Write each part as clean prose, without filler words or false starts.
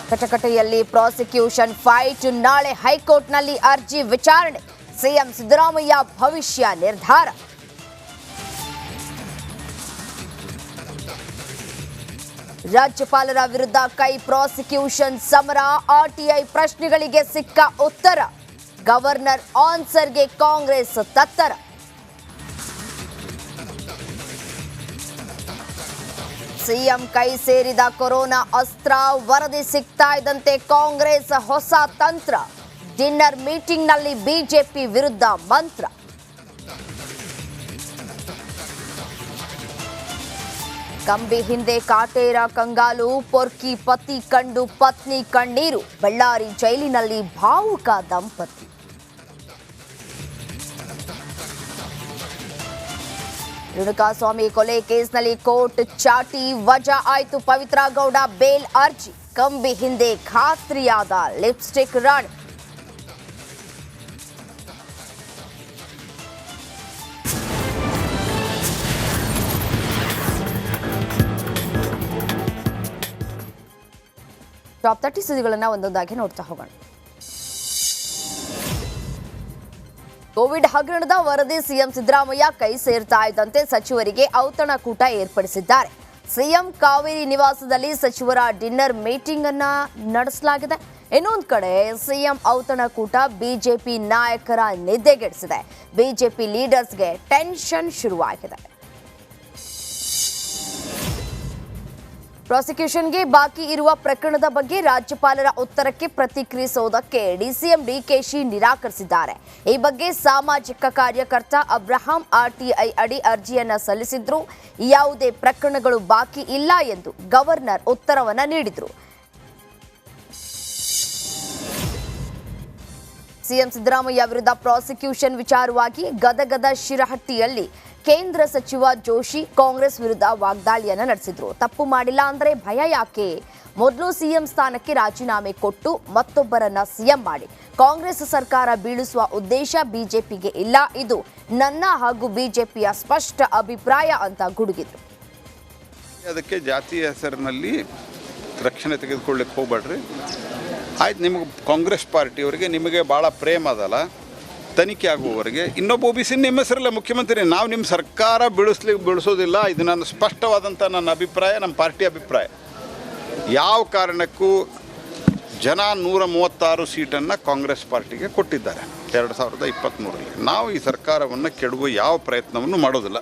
ಕಟಕಟೆಯಲ್ಲಿ prosecution fight, ನಾಳೆ ಹೈಕೋರ್ಟ್ನಲ್ಲಿ ಅರ್ಜಿ ವಿಚಾರಣೆ, ಸಿಎಂ ಸಿದ್ದರಾಮಯ್ಯ ಭವಿಷ್ಯ ನಿರ್ಧಾರ. ರಾಜ್ಯಪಾಲರ ವಿರುದ್ಧ ಕೈ ಪ್ರಾಸಿಕ್ಯೂಷನ್ ಸಮರ, ಆರ್ಟಿಐ ಪ್ರಶ್ನೆಗಳಿಗೆ ಸಿಕ್ಕ ಉತ್ತರ, ಗವರ್ನರ್ ಆನ್ಸರ್ಗೆ ಕಾಂಗ್ರೆಸ್ ತತ್ತರ. ಸಿಎಂ ಕೈ ಸೇರಿದ ಕೊರೋನಾ ಅಸ್ತ್ರ, ವರದಿ ಸಿಗ್ತಾ ಇದ್ದಂತೆ ಕಾಂಗ್ರೆಸ್ ಹೊಸ ತಂತ್ರ, ಡಿನ್ನರ್ ಮೀಟಿಂಗ್ನಲ್ಲಿ ಬಿಜೆಪಿ ವಿರುದ್ಧ ಮಂತ್ರ. ಕಂಬಿ ಹಿಂದೆ ಕಾಟೇರ ಕಂಗಾಲು, ಪೊರ್ಕಿ ಪತಿ ಕಂಡು ಪತ್ನಿ ಕಣ್ಣೀರು, ಬಳ್ಳಾರಿ ಜೈಲಿನಲ್ಲಿ ಭಾವುಕ ದಂಪತಿ. ರೇಣುಕಾಸ್ವಾಮಿ ಕೊಲೆ ಕೇಸ್ನಲ್ಲಿ ಕೋರ್ಟ್ ಚಾಟಿ, ವಜಾ ಆಯ್ತು ಪವಿತ್ರ ಗೌಡ ಬೇಲ್ ಅರ್ಜಿ, ಕಂಬಿ ಹಿಂದೆ ಖಾತ್ರಿಯಾದ ಲಿಪ್ಸ್ಟಿಕ್ ರಾಣಿ. ಟಾಪ್ 30 ಸುದ್ದಿಗಳನ್ನು ಒಂದೊಂದಾಗಿ ನೋಡ್ತಾ ಹೋಗೋಣ. ಕೋವಿಡ್ ಹಗರಣದ ವರದಿ ಸಿಎಂ ಸಿದ್ದರಾಮಯ್ಯ ಕೈ ಸೇರ್ತಾ ಇದ್ದಂತೆ ಸಚಿವರಿಗೆ ಔತಣಕೂಟ ಏರ್ಪಡಿಸಿದ್ದಾರೆ. ಸಿಎಂ ಕಾವೇರಿ ನಿವಾಸದಲ್ಲಿ ಸಚಿವರ ಡಿನ್ನರ್ ಮೀಟಿಂಗ್ ಅನ್ನ ನಡೆಸಲಾಗಿದೆ. ಇನ್ನೊಂದು ಕಡೆ ಸಿಎಂ ಔತಣಕೂಟ ಬಿಜೆಪಿ ನಾಯಕರ ನಿದ್ದೆಗೆಡಿಸಿದೆ. ಬಿಜೆಪಿ ಲೀಡರ್ಸ್ಗೆ ಟೆನ್ಷನ್ ಶುರುವಾಗಿದೆ. ಪ್ರಾಸಿಕ್ಯೂಷನ್ಗೆ ಬಾಕಿ ಇರುವ ಪ್ರಕರಣದ ಬಗ್ಗೆ ರಾಜ್ಯಪಾಲರ ಉತ್ತರಕ್ಕೆ ಪ್ರತಿಕ್ರಿಯಿಸುವುದಕ್ಕೆ ಡಿಸಿಎಂ ಡಿಕೆಶಿ ನಿರಾಕರಿಸಿದ್ದಾರೆ. ಈ ಬಗ್ಗೆ ಸಾಮಾಜಿಕ ಕಾರ್ಯಕರ್ತ ಅಬ್ರಹಾಂ ಆರ್ಟಿಐ ಅಡಿ ಅರ್ಜಿಯನ್ನ ಸಲ್ಲಿಸಿದ್ರು. ಯಾವುದೇ ಪ್ರಕರಣಗಳು ಬಾಕಿ ಇಲ್ಲ ಎಂದು ಗವರ್ನರ್ ಉತ್ತರವನ್ನ ನೀಡಿದ್ರು. ಸಿಎಂ ಸಿದ್ದರಾಮಯ್ಯ ವಿರುದ್ಧ ಪ್ರಾಸಿಕ್ಯೂಷನ್ ವಿಚಾರವಾಗಿ ಗದಗದ ಶಿರಹಟ್ಟಿಯಲ್ಲಿ ಕೇಂದ್ರ ಸಚಿವ ಜೋಶಿ ಕಾಂಗ್ರೆಸ್ ವಿರುದ್ಧ ವಾಗ್ದಾಳಿಯನ್ನ ನಡೆಸಿದ್ರು. ತಪ್ಪು ಮಾಡಿಲ್ಲ ಅಂದ್ರೆ ಭಯ ಯಾಕೆ? ಮೊದಲು ಸಿಎಂ ಸ್ಥಾನಕ್ಕೆ ರಾಜೀನಾಮೆ ಕೊಟ್ಟು ಮತ್ತೊಬ್ಬರನ್ನ ಸಿಎಂ ಮಾಡಿ ಕಾಂಗ್ರೆಸ್ ಸರ್ಕಾರ ಬೀಳಿಸುವ ಉದ್ದೇಶ ಬಿಜೆಪಿಗೆ ಇಲ್ಲ. ಇದು ನನ್ನ ಹಾಗೂ ಬಿಜೆಪಿಯ ಸ್ಪಷ್ಟ ಅಭಿಪ್ರಾಯ ಅಂತ ಗುಡುಗಿದ್ರು. ಅದಕ್ಕೆ ಜಾತಿಯ ಹೆಸರಿನಲ್ಲಿ ರಕ್ಷಣೆ ತೆಗೆದುಕೊಳ್ಳಿಕ್ಕೆ ಹೋಗ್ಬೇಡ್ರಿ. ಆಯ್ತು, ನಿಮಗೆ ಕಾಂಗ್ರೆಸ್ ಪಾರ್ಟಿಯವರಿಗೆ ನಿಮಗೆ ಭಾಳ ಪ್ರೇಮ ಅದಲ್ಲ, ತನಿಖೆ ಆಗುವವರೆಗೆ ಇನ್ನೊಬ್ಬ OBC ನಿಮ್ಮ ಹೆಸರಲ್ಲ ಮುಖ್ಯಮಂತ್ರಿ. ನಾವು ನಿಮ್ಮ ಸರ್ಕಾರ ಬೀಳಿಸೋದಿಲ್ಲ. ಇದು ನನ್ನ ಸ್ಪಷ್ಟವಾದಂಥ ನನ್ನ ಅಭಿಪ್ರಾಯ, ನಮ್ಮ ಪಾರ್ಟಿ ಅಭಿಪ್ರಾಯ. ಯಾವ ಕಾರಣಕ್ಕೂ ಜನ 136 ಸೀಟನ್ನು ಕಾಂಗ್ರೆಸ್ ಪಾರ್ಟಿಗೆ ಕೊಟ್ಟಿದ್ದಾರೆ 2023ರಲ್ಲಿ. ನಾವು ಈ ಸರ್ಕಾರವನ್ನು ಕೆಡುವ ಯಾವ ಪ್ರಯತ್ನವನ್ನು ಮಾಡೋದಿಲ್ಲ.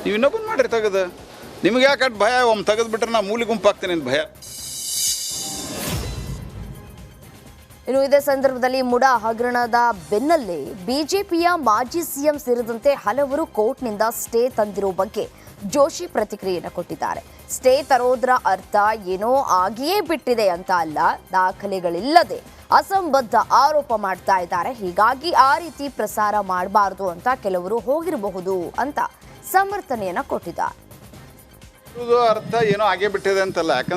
ನೀವು ಇನ್ನೊಬ್ಬನು ಮಾಡಿರಿ ತೆಗೆದು. ನಿಮಗೆ ಯಾಕೆ ಭಯ? ಒಮ್ಮೆ ತೆಗೆದುಬಿಟ್ರೆ ನಾನು ಮೂಲಿ ಗುಂಪಾಗ್ತೇನೆ ಅಂತ ಭಯ. ಇನ್ನು ಇದೇ ಸಂದರ್ಭದಲ್ಲಿ ಮುಡಾ ಹಗರಣದ ಬೆನ್ನಲ್ಲೇ ಬಿಜೆಪಿಯ ಮಾಜಿ ಸಿಎಂ ಸೇರಿದಂತೆ ಹಲವರು ಕೋರ್ಟ್ನಿಂದ ಸ್ಟೇ ತಂದಿರೋ ಬಗ್ಗೆ ಜೋಶಿ ಪ್ರತಿಕ್ರಿಯೆಯನ್ನು ಕೊಟ್ಟಿದ್ದಾರೆ. ಸ್ಟೇ ತರೋದ್ರ ಅರ್ಥ ಏನೋ ಆಗಿಯೇ ಬಿಟ್ಟಿದೆ ಅಂತ ಅಲ್ಲ, ದಾಖಲೆಗಳಿಲ್ಲದೆ ಅಸಂಬದ್ಧ ಆರೋಪ ಮಾಡ್ತಾ ಇದ್ದಾರೆ. ಹೀಗಾಗಿ ಆ ರೀತಿ ಪ್ರಸಾರ ಮಾಡಬಾರದು ಅಂತ ಕೆಲವರು ಹೋಗಿರಬಹುದು ಅಂತ ಸಮರ್ಥನೆಯನ್ನ ಕೊಟ್ಟಿದ್ದಾರೆ. ಅರ್ಥ ಏನೋ ಆಗೇ ಬಿಟ್ಟಿದೆ ಅಂತಲ್ಲ, ಯಾಕಂದ್ರೆ